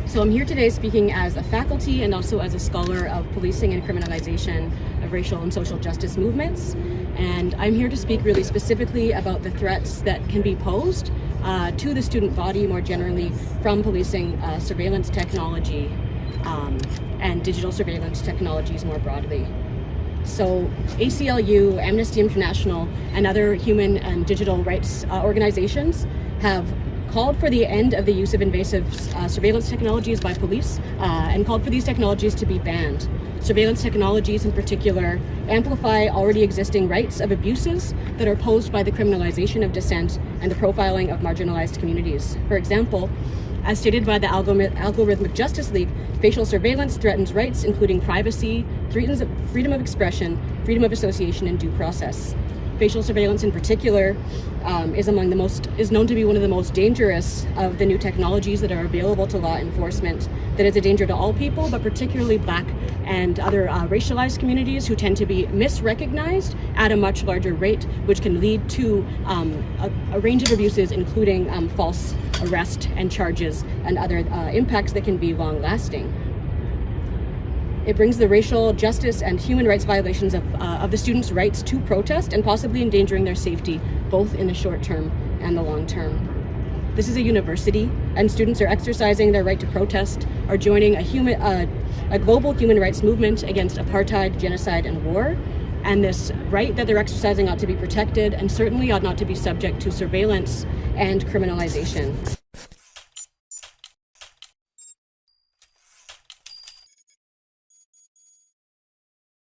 So I'm here today speaking as a faculty and also as a scholar of policing and criminalization of racial and social justice movements. And I'm here to speak really specifically about the threats that can be posed to the student body more generally from policing surveillance technology and digital surveillance technologies more broadly. So ACLU, Amnesty International, and other human and digital rights organizations have called for the end of the use of invasive surveillance technologies by police and called for these technologies to be banned. Surveillance technologies in particular amplify already existing rights of abuses that are posed by the criminalization of dissent and the profiling of marginalized communities. For example, as stated by the Algorithmic Justice League, facial surveillance threatens rights including privacy, freedom of expression, freedom of association, and due process. Facial surveillance in particular is known to be one of the most dangerous of the new technologies that are available to law enforcement, that is a danger to all people, but particularly Black and other racialized communities who tend to be misrecognized at a much larger rate, which can lead to a range of abuses, including false arrest and charges and other impacts that can be long-lasting. It brings the racial justice and human rights violations of the students' rights to protest and possibly endangering their safety, both in the short term and the long term. This is a university, and students are exercising their right to protest, are joining a global human rights movement against apartheid, genocide, and war. And this right that they're exercising ought to be protected and certainly ought not to be subject to surveillance and criminalization.